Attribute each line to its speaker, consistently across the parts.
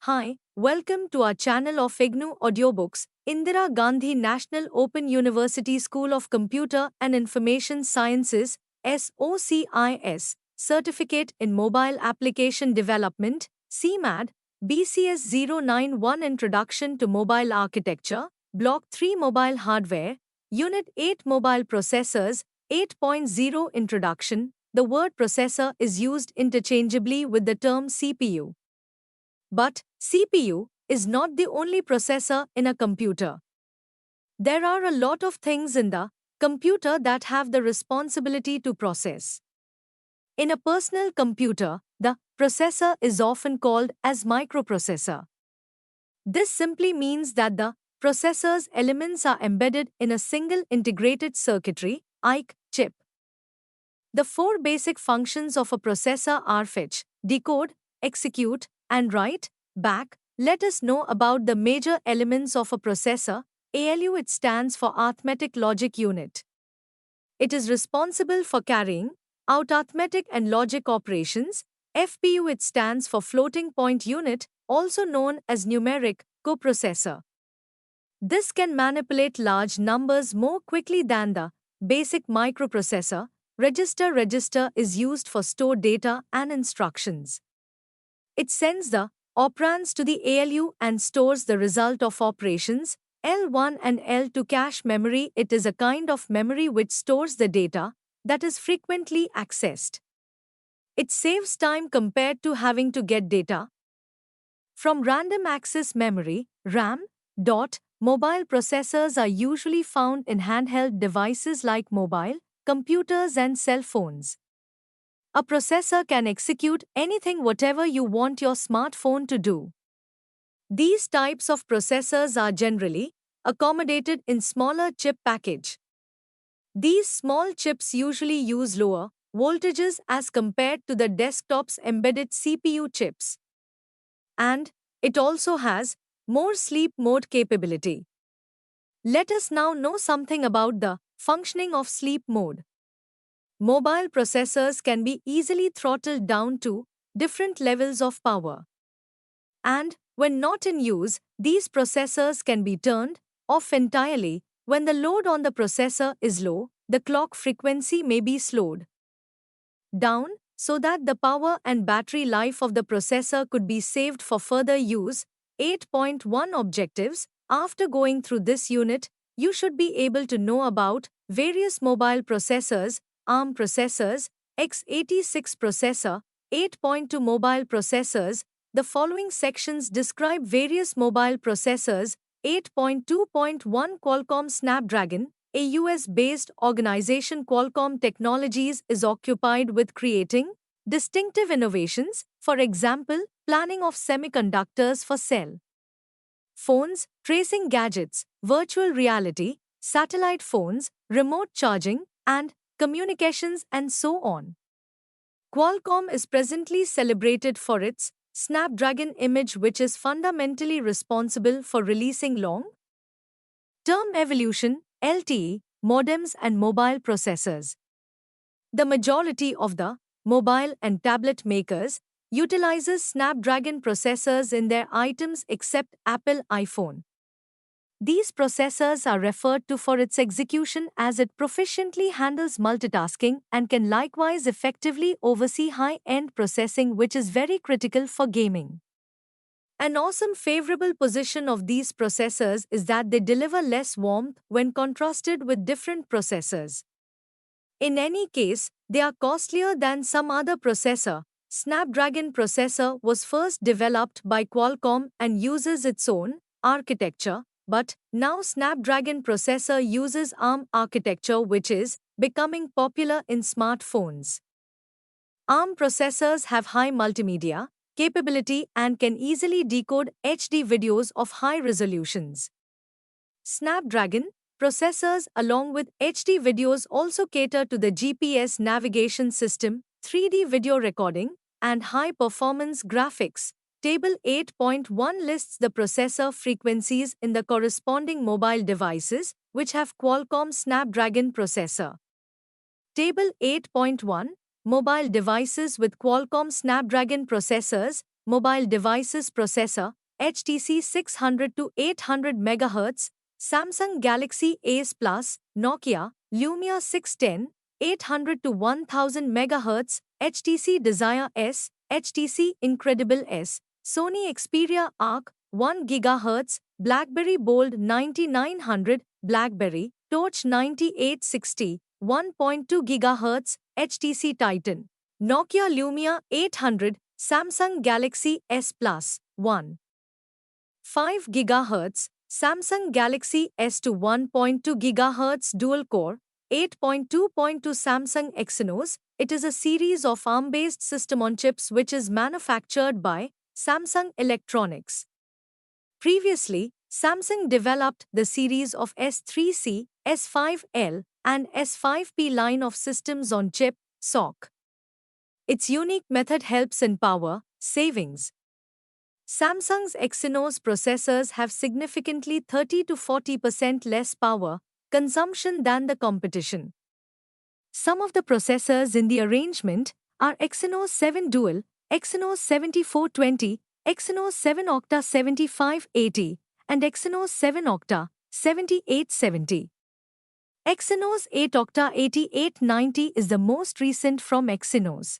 Speaker 1: Hi, welcome to our channel of IGNOU Audiobooks, Indira Gandhi National Open University School of Computer and Information Sciences, SOCIS, Certificate in Mobile Application Development, CMAD, BCS 091 Introduction to Mobile Architecture, Block 3 Mobile Hardware, Unit 8 Mobile Processors, 8.0 Introduction. The word processor is used interchangeably with the term CPU. But CPU is not the only processor in a computer. There are a lot of things in the computer that have the responsibility to process. In a personal computer, the processor is often called as microprocessor. This simply means that the processor's elements are embedded in a single integrated circuitry, IC, chip. The four basic functions of a processor are fetch, decode, execute, and write back. Let us know about the major elements of a processor. ALU, it stands for Arithmetic Logic Unit. It is responsible for carrying out arithmetic and logic operations. FPU, it stands for Floating Point Unit, also known as Numeric Coprocessor. This can manipulate large numbers more quickly than the basic microprocessor. Register is used for store data and instructions. It sends the operands to the ALU and stores the result of operations. L1 and L2 cache memory. It is a kind of memory which stores the data that is frequently accessed. It saves time compared to having to get data from random access memory, RAM. Mobile processors are usually found in handheld devices like mobile computers and cell phones. A processor can execute anything whatever you want your smartphone to do. These types of processors are generally accommodated in smaller chip package. These small chips usually use lower voltages as compared to the desktop's embedded CPU chips. And it also has more sleep mode capability. Let us now know something about the functioning of sleep mode. Mobile processors can be easily throttled down to different levels of power. And when not in use, these processors can be turned off entirely. When the load on the processor is low, the clock frequency may be slowed down so that the power and battery life of the processor could be saved for further use. 8.1 Objectives. After going through this unit, you should be able to know about various mobile processors, ARM processors, x86 processor, 8.2 mobile processors. The following sections describe various mobile processors. 8.2.1 Qualcomm Snapdragon, a US-based organization. Qualcomm Technologies is occupied with creating distinctive innovations, for example, planning of semiconductors for cell phones, tracing gadgets, virtual reality, satellite phones, remote charging, and communications, and so on. Qualcomm is presently celebrated for its Snapdragon image, which is fundamentally responsible for releasing long-term evolution, LTE, modems and mobile processors. The majority of the mobile and tablet makers utilizes Snapdragon processors in their items except Apple iPhone. These processors are referred to for its execution as it proficiently handles multitasking and can likewise effectively oversee high-end processing, which is very critical for gaming. An awesome favorable position of these processors is that they deliver less warmth when contrasted with different processors. In any case, they are costlier than some other processor. Snapdragon processor was first developed by Qualcomm and uses its own architecture, but now Snapdragon processor uses ARM architecture, which is becoming popular in smartphones. ARM processors have high multimedia capability and can easily decode HD videos of high resolutions. Snapdragon processors along with HD videos also cater to the GPS navigation system, 3D video recording, and high-performance graphics. Table 8.1 lists the processor frequencies in the corresponding mobile devices which have Qualcomm Snapdragon processor. Table 8.1 Mobile devices with Qualcomm Snapdragon processors. mobile devices processor, HTC 600 to 800 MHz, Samsung Galaxy Ace Plus, Nokia, Lumia 610, 800 to 1000 MHz, HTC Desire S, HTC Incredible S, Sony Xperia Arc, 1 GHz, BlackBerry Bold 9900, BlackBerry Torch 9860, 1.2 GHz, HTC Titan, Nokia Lumia 800, Samsung Galaxy S Plus, 1. 5 GHz, Samsung Galaxy S2 1.2 GHz dual-core, 8.2.2 Samsung Exynos. It is a series of ARM-based system-on-chips which is manufactured by Samsung Electronics. Previously, Samsung developed the series of S3C, S5L, and S5P line of systems-on-chip, SoC. Its unique method helps in power savings. Samsung's Exynos processors have significantly 30 to 40% less power consumption than the competition. Some of the processors in the arrangement are Exynos 7 Dual, Exynos 7420, Exynos 7 Octa 7580, and Exynos 7 Octa 7870. Exynos 8 Octa 8890 is the most recent from Exynos.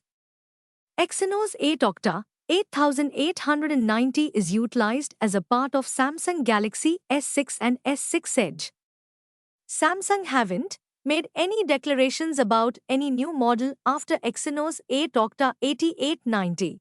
Speaker 1: Exynos 8 Octa 8890 is utilized as a part of Samsung Galaxy S6 and S6 Edge. Samsung haven't made any declarations about any new model after Exynos 8 Octa 8890.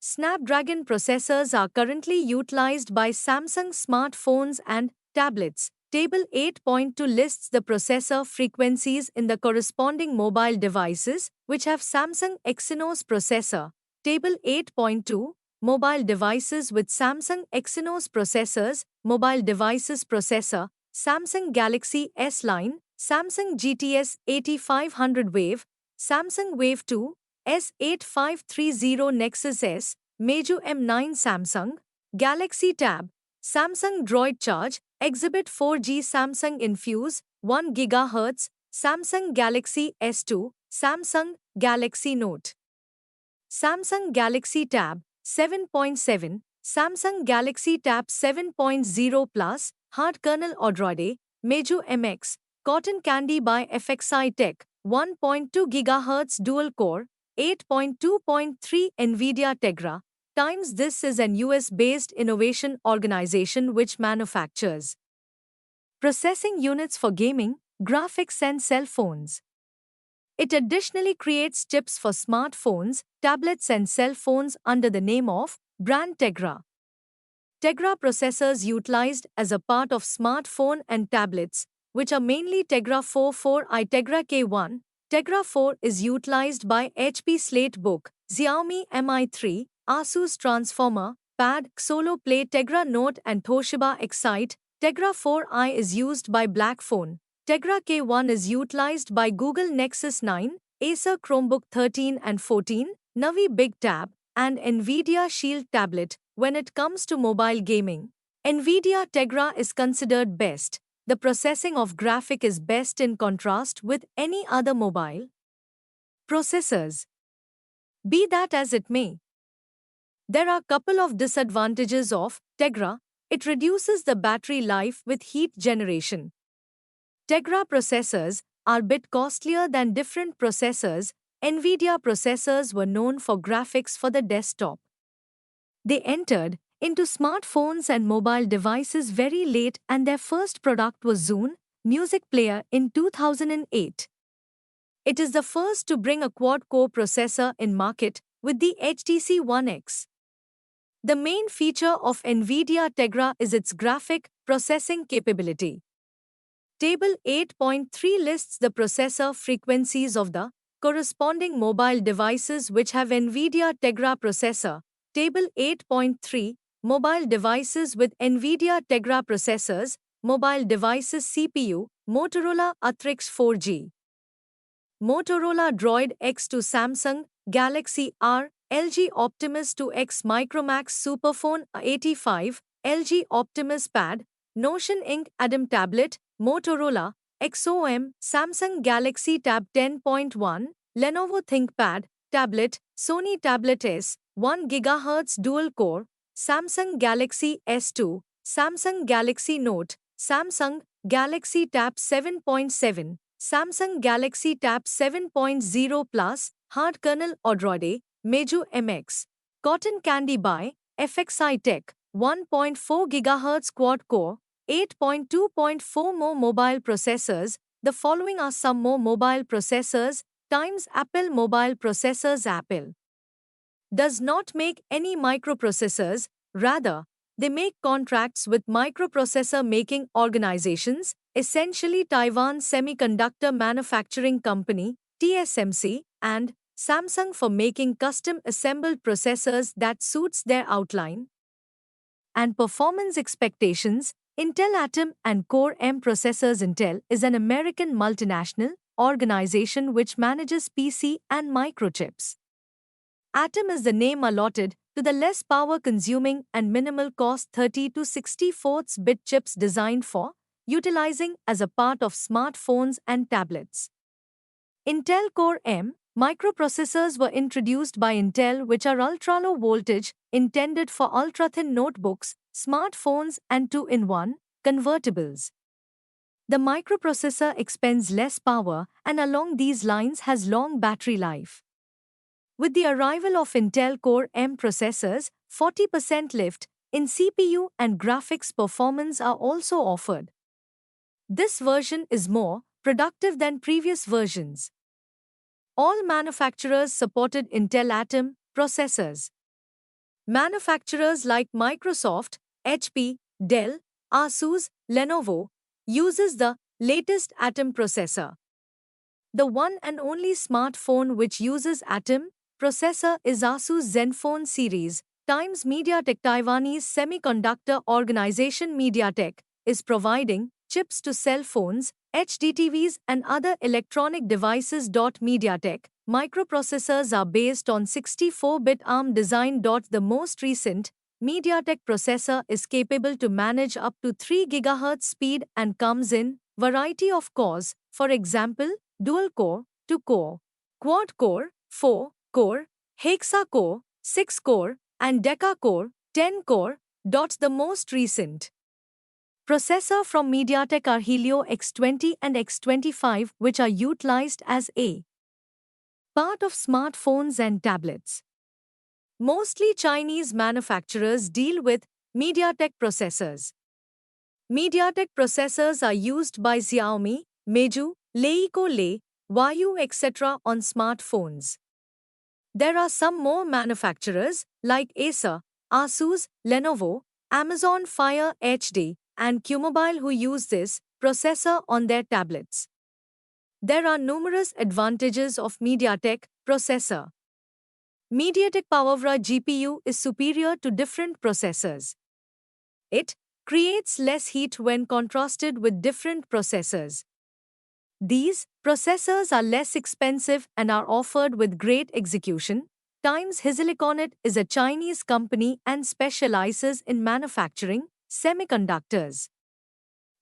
Speaker 1: Snapdragon processors are currently utilized by Samsung smartphones and tablets. Table 8.2 lists the processor frequencies in the corresponding mobile devices which have Samsung Exynos processor. Table 8.2 Mobile devices with Samsung Exynos processors, mobile devices processor, Samsung Galaxy S line, Samsung GTS 8500 Wave, Samsung Wave 2, S8530 Nexus S, Meizu M9 Samsung, Galaxy Tab, Samsung Droid Charge, Exhibit 4G Samsung Infuse, 1 GHz, Samsung Galaxy S2, Samsung Galaxy Note. Samsung Galaxy Tab 7.7, Samsung Galaxy Tab 7.0 Plus, Hard Kernel Odroid, Meizu MX, Cotton Candy by FXI Tech, 1.2 GHz Dual Core, 8.2.3 NVIDIA Tegra, times this is an US-based innovation organization which manufactures processing units for gaming, graphics and cell phones. It additionally creates chips for smartphones, tablets and cell phones under the name of brand Tegra. Tegra processors utilized as a part of smartphone and tablets, which are mainly Tegra 4i Tegra K1. Tegra 4 is utilized by HP Slatebook, Xiaomi Mi 3, Asus Transformer, Pad, Solo Play Tegra Note and Toshiba Excite. Tegra 4i is used by Blackphone. Tegra K1 is utilized by Google Nexus 9, Acer Chromebook 13 and 14, Navi Big Tab, and NVIDIA Shield Tablet. When it comes to mobile gaming, NVIDIA Tegra is considered best. The processing of graphic is best in contrast with any other mobile processors. Be that as it may, there are a couple of disadvantages of Tegra. It reduces the battery life with heat generation. Tegra processors are a bit costlier than different processors. NVIDIA processors were known for graphics for the desktop. They entered into smartphones and mobile devices very late and their first product was Zune music player in 2008. It is the first to bring a quad-core processor in market with the HTC One X. The main feature of NVIDIA Tegra is its graphic processing capability. Table 8.3 lists the processor frequencies of the corresponding mobile devices which have NVIDIA Tegra processor. Table 8.3 Mobile devices with NVIDIA Tegra processors, mobile devices CPU, Motorola Atrix 4G, Motorola Droid X2 Samsung Galaxy R, LG Optimus 2X Micromax Superphone 85, LG Optimus Pad, Notion Ink Atom Tablet, Motorola, XOM, Samsung Galaxy Tab 10.1, Lenovo ThinkPad, Tablet, Sony Tablet S, 1 GHz dual-core, Samsung Galaxy S2, Samsung Galaxy Note, Samsung Galaxy Tab 7.7, Samsung Galaxy Tab 7.0 Plus, Hard Kernel Odroid, Meizu MX, Cotton Candy by FXI Tech, 1.4 GHz quad-core, 8.2.4 more mobile processors. The following are some more mobile processors times Apple mobile processors. Apple does not make any microprocessors, rather, they make contracts with microprocessor making organizations, essentially Taiwan Semiconductor Manufacturing Company, TSMC, and Samsung for making custom assembled processors that suits their outline and performance expectations. Intel Atom and Core M Processors. Intel is an American multinational organization which manages PC and microchips. Atom is the name allotted to the less power-consuming and minimal-cost 30 to 64-bit chips designed for utilizing as a part of smartphones and tablets. Intel Core M microprocessors were introduced by Intel, which are ultra-low voltage, intended for ultra-thin notebooks, smartphones, and 2-in-1 convertibles. The microprocessor expends less power and along these lines has long battery life. With the arrival of Intel Core M processors, 40% lift in CPU and graphics performance are also offered. This version is more productive than previous versions. All manufacturers supported Intel Atom processors. Manufacturers like Microsoft, HP, Dell, Asus, Lenovo uses the latest Atom processor. The one and only smartphone which uses Atom processor is Asus Zenfone series times MediaTek. Taiwanese semiconductor organization MediaTek is providing chips to cell phones, HDTVs and other electronic devices. MediaTek microprocessors are based on 64-bit ARM design. The most recent MediaTek processor is capable to manage up to 3 GHz speed and comes in variety of cores, for example, dual-core, 2-core, quad-core, 4-core, hexa-core, 6-core, and deca-core, 10-core. The most recent processor from MediaTek are Helio X20 and X25, which are utilized as a part of smartphones and tablets. Mostly Chinese manufacturers deal with MediaTek processors. MediaTek processors are used by Xiaomi, Meizu, Leiko Lei, Huayou, etc. on smartphones. There are some more manufacturers like Acer, Asus, Lenovo, Amazon Fire HD, and Qmobile who use this processor on their tablets. There are numerous advantages of MediaTek processor. MediaTek Powervra GPU is superior to different processors. It creates less heat when contrasted with different processors. These processors are less expensive and are offered with great execution times. HiSiliconit is a Chinese company and specializes in manufacturing semiconductors.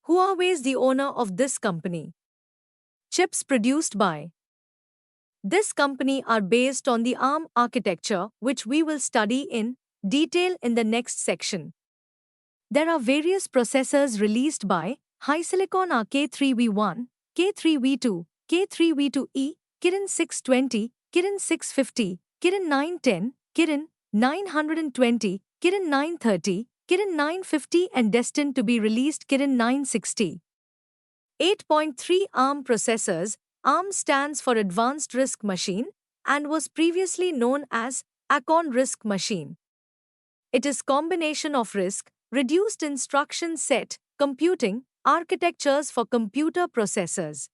Speaker 1: Huawei is the owner of this company. Chips produced by this company are based on the ARM architecture, which we will study in detail in the next section. There are various processors released by HiSilicon are K3V1, K3V2, K3V2E, Kirin 620, Kirin 650, Kirin 910, Kirin 920, Kirin 930, Kirin 950 and destined to be released Kirin 960. 8.3 ARM processors. ARM stands for Advanced RISC Machine and was previously known as Acorn RISC Machine. It is combination of RISC, reduced instruction set, computing, architectures for computer processors.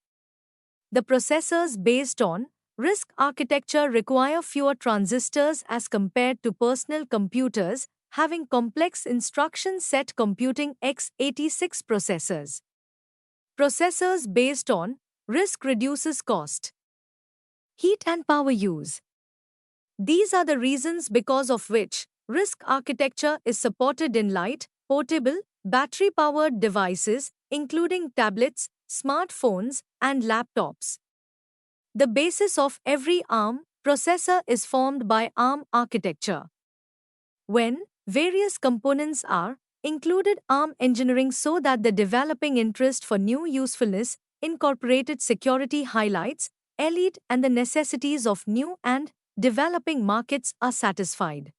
Speaker 1: The processors based on RISC architecture require fewer transistors as compared to personal computers having complex instruction set computing x86 processors. Processors based on RISC reduces cost, heat and power use. These are the reasons because of which RISC architecture is supported in light, portable, battery-powered devices, including tablets, smartphones, and laptops. The basis of every ARM processor is formed by ARM architecture. When various components are included ARM engineering so that the developing interest for new usefulness, incorporated security highlights, elite and the necessities of new and developing markets are satisfied.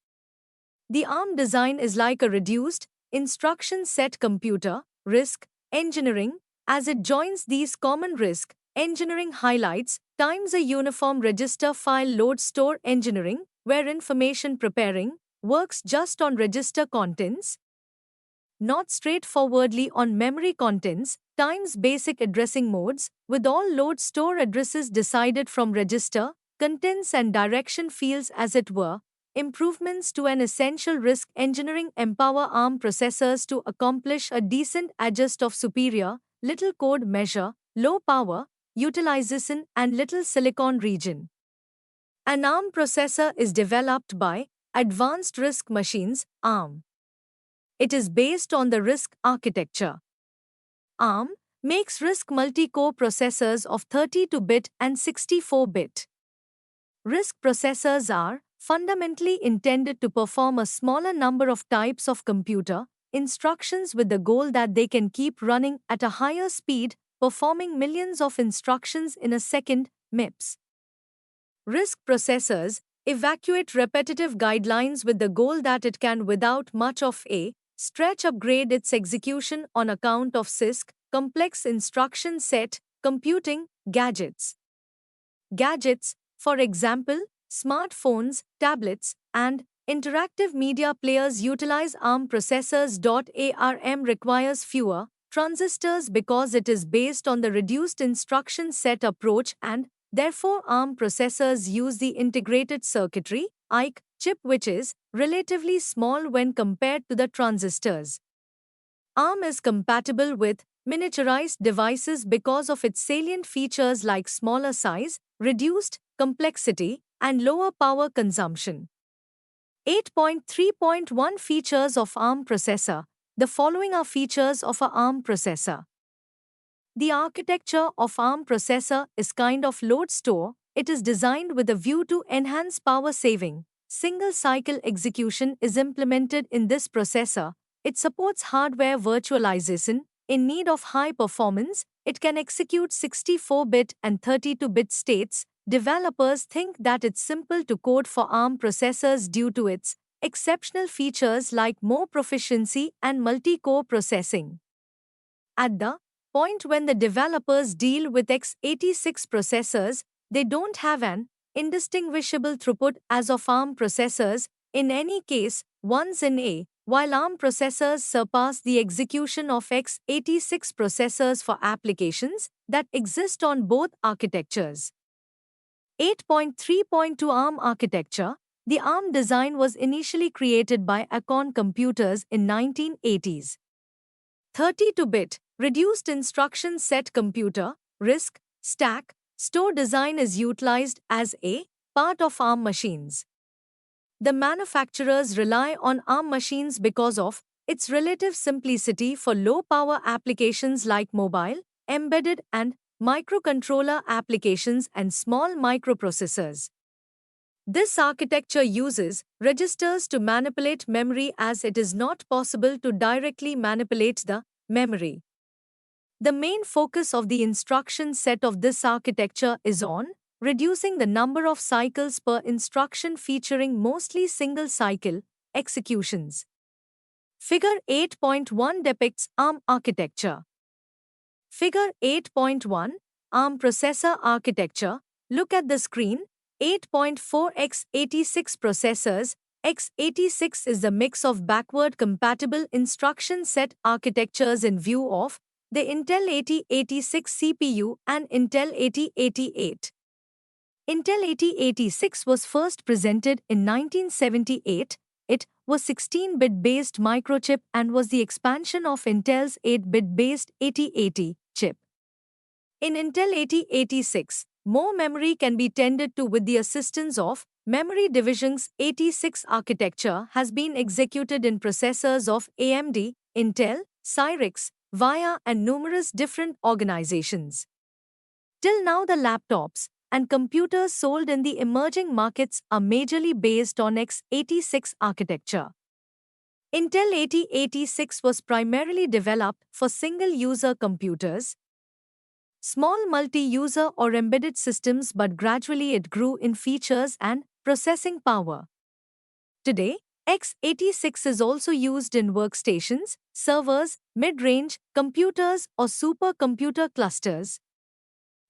Speaker 1: The ARM design is like a reduced instruction set computer, RISC, engineering, as it joins these common RISC, engineering highlights, times a uniform register file load store engineering, where information preparing works just on register contents, not straightforwardly on memory contents, times basic addressing modes, with all load store addresses decided from register, contents and direction fields as it were. Improvements to an essential RISC engineering empower ARM processors to accomplish a decent adjust of superior, little code measure, low power, utilization and little silicon region. An ARM processor is developed by Advanced RISC Machines, ARM. It is based on the RISC architecture. ARM makes RISC multi-core processors of 32-bit and 64-bit. RISC processors are fundamentally intended to perform a smaller number of types of computer instructions with the goal that they can keep running at a higher speed, performing millions of instructions in a second, MIPS. RISC processors evacuate repetitive guidelines with the goal that it can, without much of a stretch, upgrade its execution on account of CISC, complex instruction set, computing, gadgets. Gadgets, for example, smartphones, tablets, and interactive media players utilize ARM processors. ARM requires fewer transistors because it is based on the reduced instruction set approach, and therefore ARM processors use the integrated circuitry (IC) chip, which is relatively small when compared to the transistors. ARM is compatible with miniaturized devices because of its salient features like smaller size, reduced complexity, and lower power consumption. 8.3.1 Features of ARM processor. The following are features of a ARM processor. The architecture of ARM processor is kind of load store. It is designed with a view to enhance power saving. Single cycle execution is implemented in this processor. It supports hardware virtualization. In need of high performance, it can execute 64-bit and 32-bit states. Developers think that it's simple to code for ARM processors due to its exceptional features like more proficiency and multi-core processing. At the point when the developers deal with x86 processors, they don't have an indistinguishable throughput as of ARM processors. In any case, ones in A, while ARM processors surpass the execution of x86 processors for applications that exist on both architectures. 8.3.2 ARM architecture. The ARM design was initially created by Acorn Computers in 1980s. 32-bit, reduced instruction set computer, RISC, stack, store design is utilized as a part of ARM machines. The manufacturers rely on ARM machines because of its relative simplicity for low-power applications like mobile, embedded and microcontroller applications and small microprocessors. This architecture uses registers to manipulate memory as it is not possible to directly manipulate the memory. The main focus of the instruction set of this architecture is on reducing the number of cycles per instruction, featuring mostly single-cycle executions. Figure 8.1 depicts ARM architecture. Figure 8.1, ARM processor architecture. Look at the screen. 8.4 x86 processors. x86 is the mix of backward-compatible instruction set architectures in view of the Intel 8086 CPU and Intel 8088. Intel 8086 was first presented in 1978. It was 16-bit based microchip and was the expansion of Intel's 8-bit based 8080 chip. In Intel 8086, more memory can be tended to with the assistance of memory divisions. 86 architecture has been executed in processors of AMD, Intel, Cyrix, VIA and numerous different organizations. Till now the laptops and computers sold in the emerging markets are majorly based on x86 architecture. Intel 8086 was primarily developed for single-user computers, small multi-user or embedded systems, but gradually it grew in features and processing power. Today, x86 is also used in workstations, servers, mid-range computers or supercomputer clusters.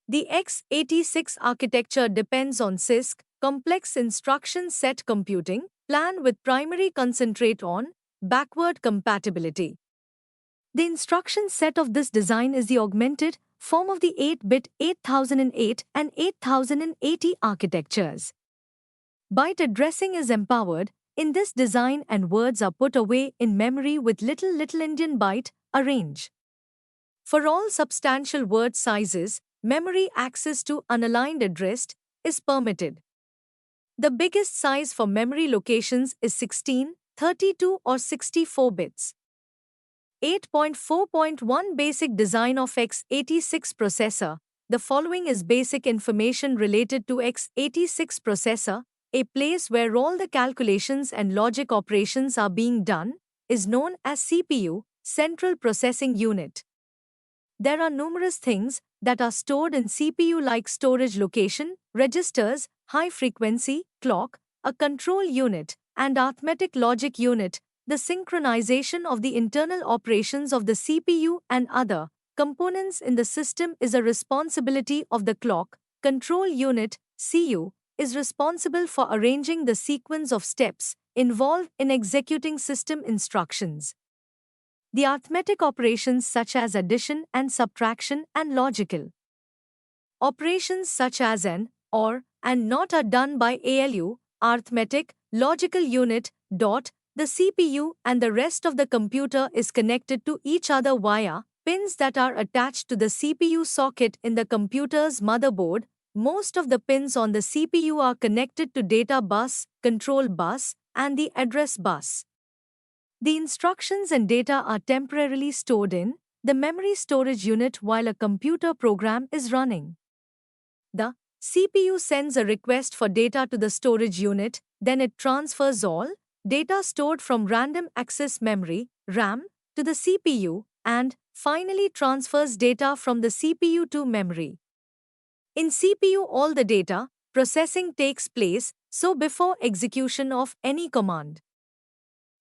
Speaker 1: The x86 architecture depends on CISC, complex instruction set computing, plan with primary concentrate on backward compatibility. The instruction set of this design is the augmented form of the 8-bit 8008 and 8080 architectures. Byte addressing is empowered in this design and words are put away in memory with little Indian byte arrange. For all substantial word sizes, memory access to unaligned addressed is permitted. The biggest size for memory locations is 16, 32 or 64 bits. 8.4.1 Basic design of x86 processor. The following is basic information related to x86 processor. A place where all the calculations and logic operations are being done is known as CPU, Central Processing Unit. There are numerous things that are stored in CPU like storage location, registers, high frequency, clock, a control unit, and arithmetic logic unit. The synchronization of the internal operations of the CPU and other components in the system is a responsibility of the clock. Control unit, CU, is responsible for arranging the sequence of steps involved in executing system instructions. The arithmetic operations such as addition and subtraction and logical operations such as AND, OR, and NOT are done by ALU, arithmetic, logical unit, dot. The CPU and the rest of the computer is connected to each other via pins that are attached to the CPU socket in the computer's motherboard. Most of the pins on the CPU are connected to data bus, control bus, and the address bus. The instructions and data are temporarily stored in the memory storage unit while a computer program is running. The CPU sends a request for data to the storage unit, then it transfers all data stored from random access memory, RAM, to the CPU, and finally transfers data from the CPU to memory. In CPU, all the data processing takes place, so before execution of any command,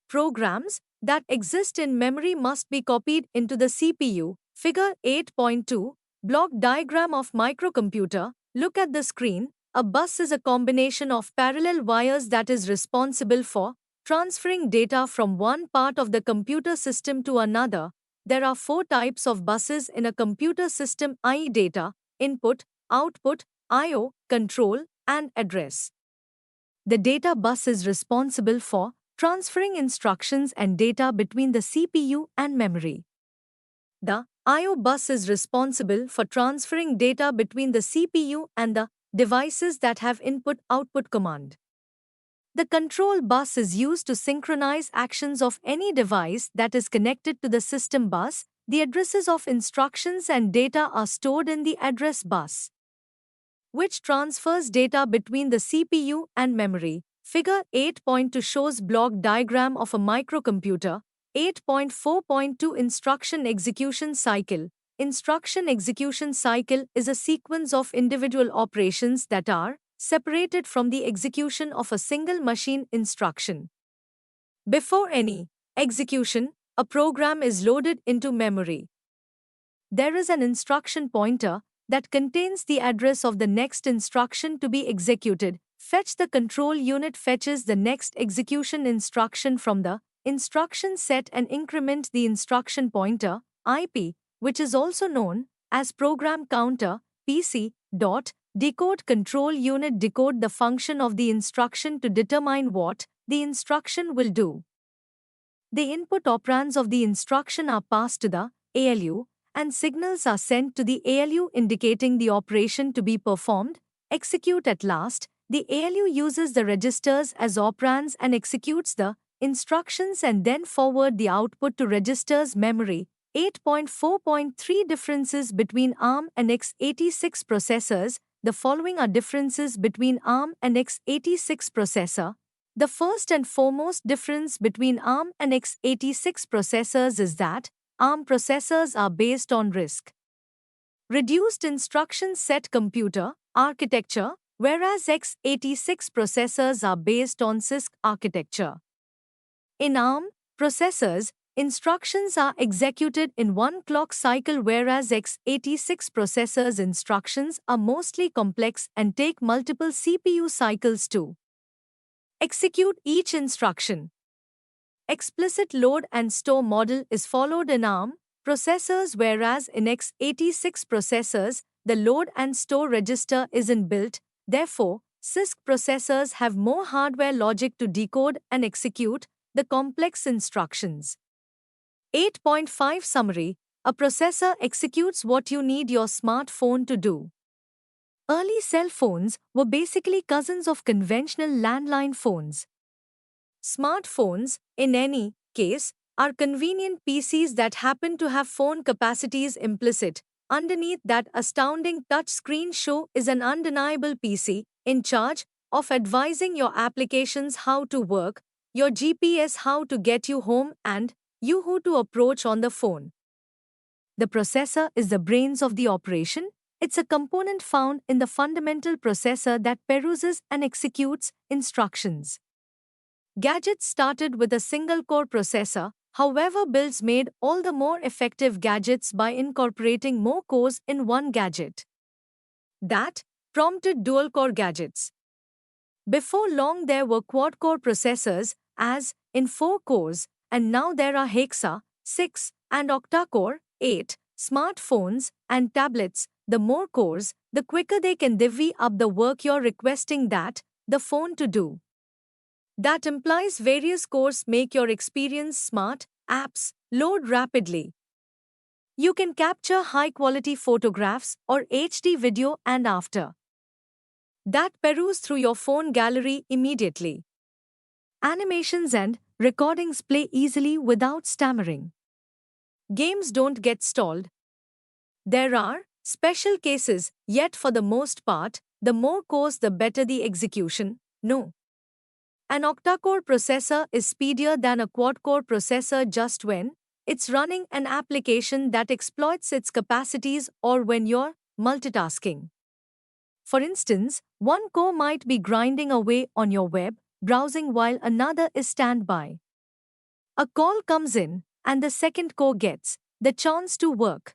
Speaker 1: programs that exist in memory must be copied into the CPU. Figure 8.2, block diagram of microcomputer. Look at the screen. A bus is a combination of parallel wires that is responsible for transferring data from one part of the computer system to another. There are 4 types of buses in a computer system, i.e. data, input, output, I/O, control, and address. The data bus is responsible for transferring instructions and data between the CPU and memory. The I/O bus is responsible for transferring data between the CPU and the devices that have input-output command. The control bus is used to synchronize actions of any device that is connected to the system bus. The addresses of instructions and data are stored in the address bus, which transfers data between the CPU and memory. Figure 8.2 shows block diagram of a microcomputer. 8.4.2 Instruction execution cycle. Instruction execution cycle is a sequence of individual operations that are separated from the execution of a single machine instruction. Before any execution, a program is loaded into memory. There is an instruction pointer that contains the address of the next instruction to be executed. Fetch. The control unit fetches the next execution instruction from the instruction set and increment the instruction pointer, IP, which is also known as program counter, PC. Decode. Control unit decode the function of the instruction to determine what the instruction will do. The input operands of the instruction are passed to the ALU, and signals are sent to the ALU indicating the operation to be performed. Execute. At last, the ALU uses the registers as operands and executes the instructions and then forward the output to registers memory. 8.4.3 Differences between ARM and x86 processors. the following are differences between ARM and x86 processor. The first and foremost difference between ARM and x86 processors is that ARM processors are based on RISC reduced instruction set computer architecture, whereas x86 processors are based on CISC architecture. In ARM processors, instructions are executed in one clock cycle, whereas x86 processors' instructions are mostly complex and take multiple CPU cycles to execute each instruction. Explicit load and store model is followed in ARM processors, whereas in x86 processors, the load and store register isn't built. Therefore, CISC processors have more hardware logic to decode and execute the complex instructions. 8.5 Summary: a processor executes what you need your smartphone to do. Early cell phones were basically cousins of conventional landline phones. Smartphones, in any case, are convenient PCs that happen to have phone capacities implicit. Underneath that astounding touchscreen show is an undeniable PC, in charge of advising your applications how to work, your GPS how to get you home, and you who to approach on the phone. The processor is the brains of the operation. It's a component found in the fundamental processor that peruses and executes instructions. Gadgets started with a single-core processor, however builds made all the more effective gadgets by incorporating more cores in one gadget. That prompted dual-core gadgets. Before long there were quad-core processors, as in 4 cores, and now there are hexa, 6, and octa-core, 8, smartphones and tablets. The more cores, the quicker they can divvy up the work you're requesting the phone to do. That implies various cores make your experience smart, apps load rapidly. You can capture high-quality photographs or HD video and after that peruse through your phone gallery immediately. Animations and recordings play easily without stammering. Games don't get stalled. There are special cases, yet for the most part, the more cores the better the execution. No. An octa-core processor is speedier than a quad-core processor just when it's running an application that exploits its capacities or when you're multitasking. For instance, one core might be grinding away on your web browsing while another is standby. A call comes in, and the second core gets the chance to work.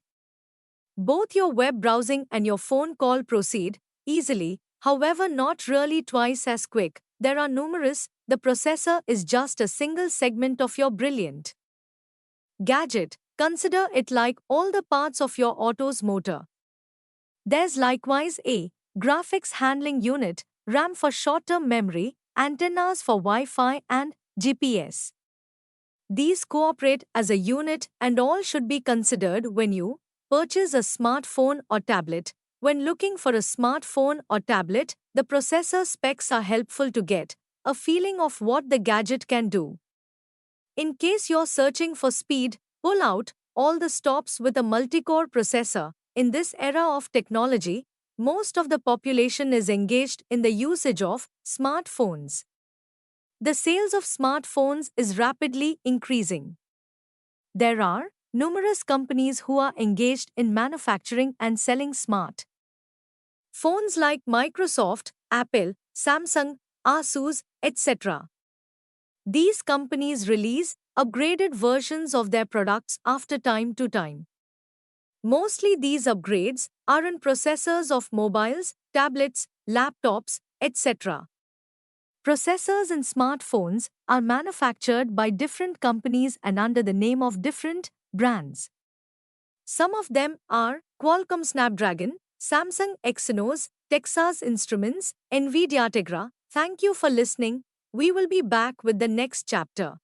Speaker 1: Both your web browsing and your phone call proceed easily, however not really twice as quick. There are numerous. The processor is just a single segment of your brilliant gadget. Consider it like all the parts of your auto's motor. There's likewise a graphics handling unit, RAM for short-term memory, antennas for Wi-Fi and GPS. These cooperate as a unit and all should be considered when you purchase a smartphone or tablet. When looking for a smartphone or tablet, the processor specs are helpful to get a feeling of what the gadget can do. In case you're searching for speed, pull out all the stops with a multi-core processor. In this era of technology, most of the population is engaged in the usage of smartphones. The sales of smartphones is rapidly increasing. There are numerous companies who are engaged in manufacturing and selling smart phones like Microsoft, Apple, Samsung, Asus, etc. These companies release upgraded versions of their products after time to time. Mostly these upgrades are in processors of mobiles, tablets, laptops, etc. Processors in smartphones are manufactured by different companies and under the name of different brands. Some of them are Qualcomm Snapdragon, Samsung Exynos, Texas Instruments, NVIDIA Tegra. Thank you for listening. We will be back with the next chapter.